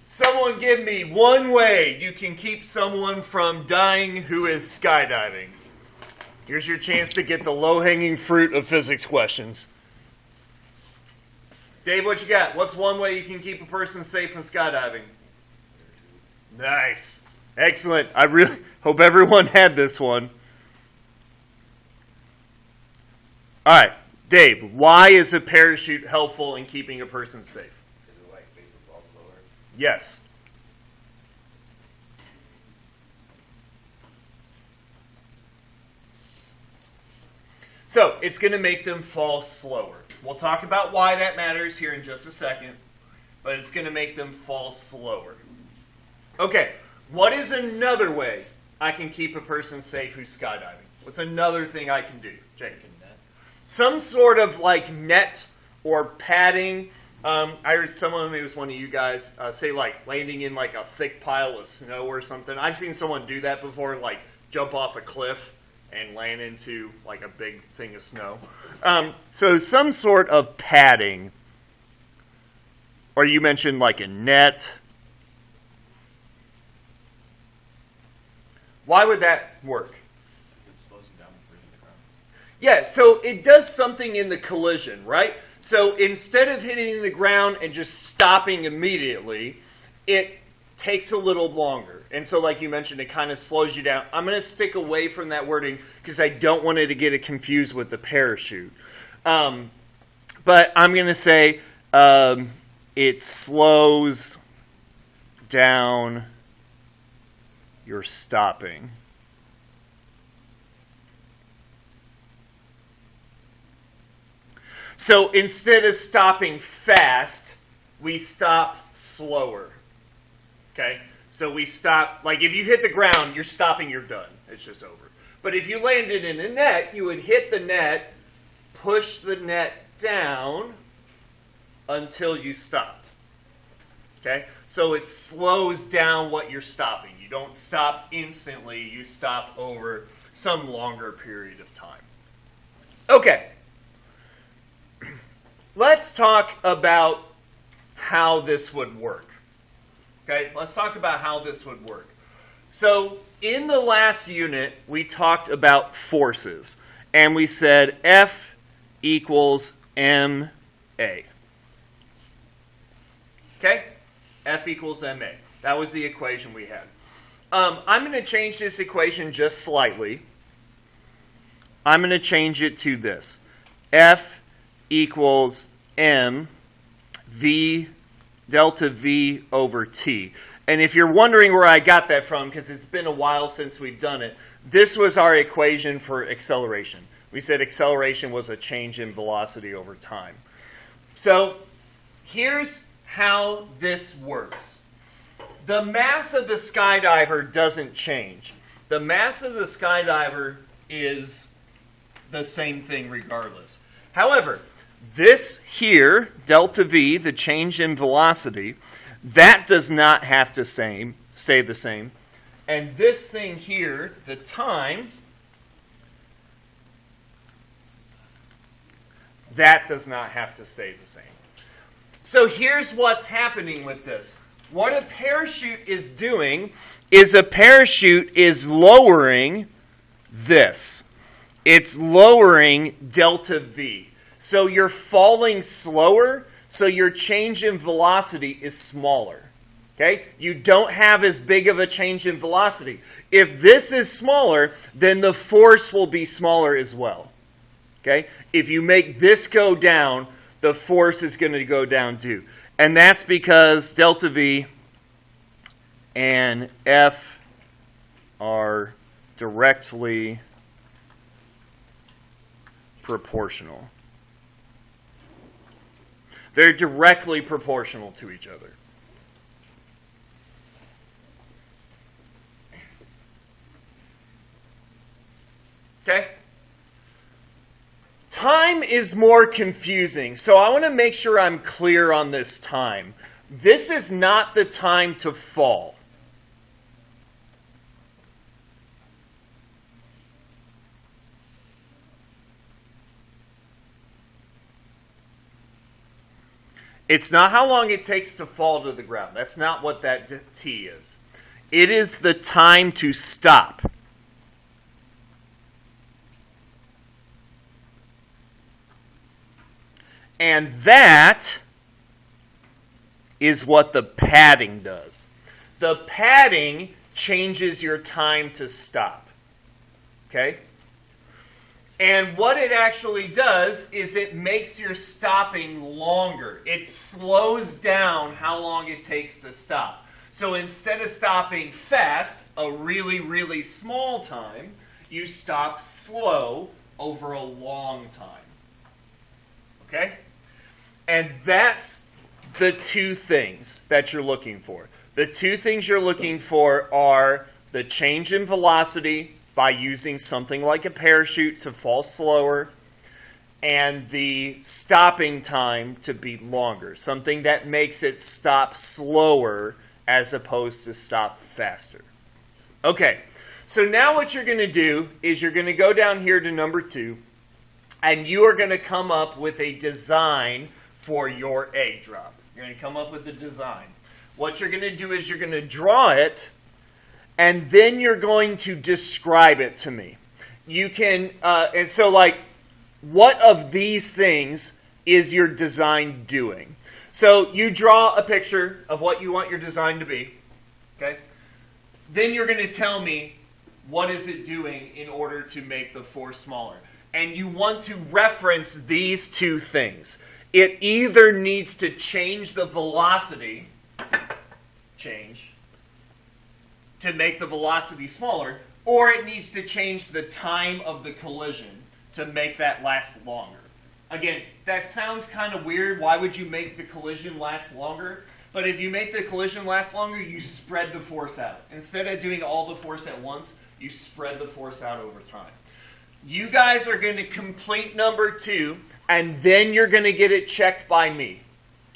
Someone give me one way you can keep someone from dying who is skydiving. Here's your chance to get the low-hanging fruit of physics questions. Dave, what you got? What's one way you can keep a person safe from skydiving? Nice. Excellent. I really hope everyone had this one. All right. Dave, why is a parachute helpful in keeping a person safe? Because it makes them fall slower. Yes. So, it's going to make them fall slower. We'll talk about why that matters here in just a second, but it's going to make them fall slower. Okay, what is another way I can keep a person safe who's skydiving? What's another thing I can do, Jake? Some sort of like net or padding. I heard someone, maybe it was one of you guys, say like landing in like a thick pile of snow or something. I've seen someone do that before, like jump off a cliff and land into like a big thing of snow. So some sort of padding. Or you mentioned like a net. Why would that work? It slows you down before you hit the ground. Yeah, so it does something in the collision, right? So instead of hitting the ground and just stopping immediately, it takes a little longer. And so like you mentioned, it kind of slows you down. I'm going to stick away from that wording because I don't want it to get it confused with the parachute. But I'm going to say it slows down your stopping. So instead of stopping fast, we stop slower. Okay? So we stop, like if you hit the ground, you're stopping, you're done. It's just over. But if you landed in a net, you would hit the net, push the net down until you stopped. Okay? So it slows down what you're stopping. You don't stop instantly, you stop over some longer period of time. Okay. Let's talk about how this would work. Okay, let's talk about how this would work. So, in the last unit, we talked about forces. And we said F equals ma. Okay? F equals ma. That was the equation we had. I'm going to change this equation just slightly. I'm going to change it to this. F equals m v delta v over t. And if you're wondering where I got that from, because it's been a while since we've done it, this was our equation for acceleration. We said acceleration was a change in velocity over time. So here's how this works. The mass of the skydiver doesn't change. The mass of the skydiver is the same thing regardless. However, this here, delta v, the change in velocity, that does not have to stay the same. And this thing here, the time, that does not have to stay the same. So here's what's happening with this. What a parachute is doing is a parachute is lowering this. It's lowering delta v. So you're falling slower, so your change in velocity is smaller. Okay? You don't have as big of a change in velocity. If this is smaller, then the force will be smaller as well. Okay? If you make this go down, the force is going to go down too. And that's because delta v and F are directly proportional. They're directly proportional to each other. Okay? Time is more confusing, so I want to make sure I'm clear on this time. This is not the time to fall. It's not how long it takes to fall to the ground. That's not what that t is. It is the time to stop. And that is what the padding does. The padding changes your time to stop. Okay? And what it actually does is it makes your stopping longer. It slows down how long it takes to stop. So instead of stopping fast, a really, really small time, you stop slow over a long time. Okay? And that's the two things that you're looking for. The two things you're looking for are the change in velocity by using something like a parachute to fall slower, and the stopping time to be longer, something that makes it stop slower as opposed to stop faster. Okay, so now what you're going to do is you're going to go down here to number 2, and you are going to come up with a design for your egg drop. You're going to come up with a design. What you're going to do is you're going to draw it, and then you're going to describe it to me. You can, and so like, what of these things is your design doing? So you draw a picture of what you want your design to be, okay? Then you're going to tell me what is it doing in order to make the force smaller. And you want to reference these two things. It either needs to change the velocity, to make the velocity smaller, or it needs to change the time of the collision to make that last longer. Again, that sounds kind of weird. Why would you make the collision last longer? But if you make the collision last longer, you spread the force out. Instead of doing all the force at once, you spread the force out over time. You guys are going to complete number 2, and then you're going to get it checked by me.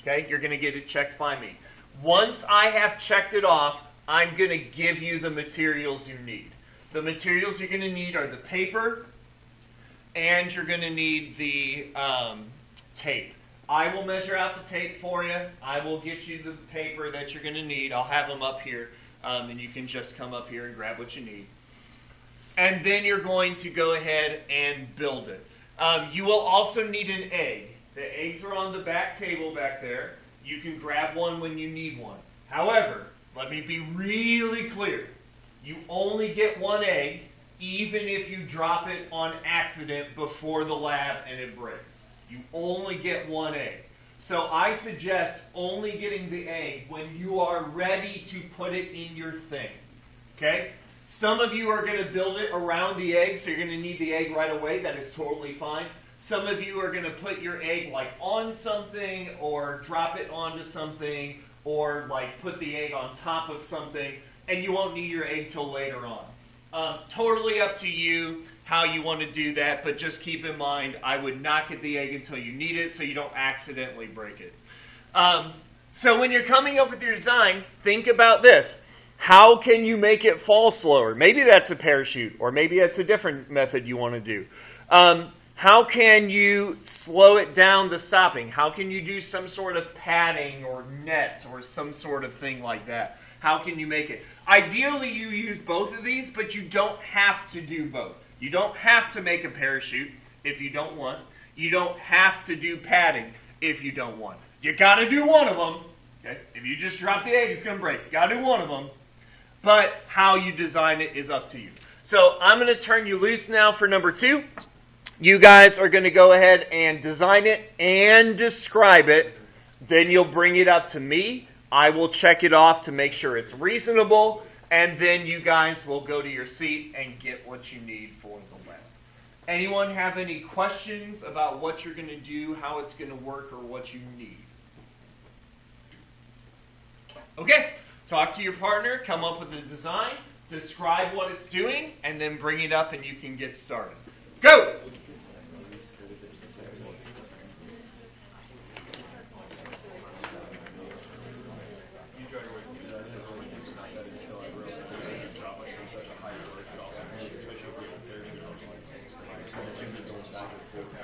Okay? You're going to get it checked by me. Once I have checked it off, I'm going to give you the materials you need. The materials you're going to need are the paper, and you're going to need the tape. I will measure out the tape for you. I will get you the paper that you're going to need. I'll have them up here, and you can just come up here and grab what you need. And then you're going to go ahead and build it. You will also need an egg. The eggs are on the back table back there. You can grab one when you need one. However, let me be really clear. You only get one egg, even if you drop it on accident before the lab and it breaks. You only get one egg. So I suggest only getting the egg when you are ready to put it in your thing. Okay? Some of you are going to build it around the egg, so you're going to need the egg right away. That is totally fine. Some of you are going to put your egg like on something, or drop it onto something, or like put the egg on top of something, and you won't need your egg till later on. Totally up to you how you want to do that, but just keep in mind, I would not get the egg until you need it so you don't accidentally break it. So when you're coming up with your design, think about this. How can you make it fall slower? Maybe that's a parachute, or maybe that's a different method you want to do. How can you slow it down the stopping? How can you do some sort of padding or net or some sort of thing like that? How can you make it? Ideally, you use both of these, but you don't have to do both. You don't have to make a parachute if you don't want. You don't have to do padding if you don't want. You got to do one of them. Okay? If you just drop the egg, it's going to break. You got to do one of them. But how you design it is up to you. So I'm going to turn you loose now for number 2. You guys are going to go ahead and design it and describe it. Then you'll bring it up to me. I will check it off to make sure it's reasonable. And then you guys will go to your seat and get what you need for the lab. Anyone have any questions about what you're going to do, how it's going to work, or what you need? Okay. Talk to your partner, come up with a design, describe what it's doing, and then bring it up and you can get started. Go!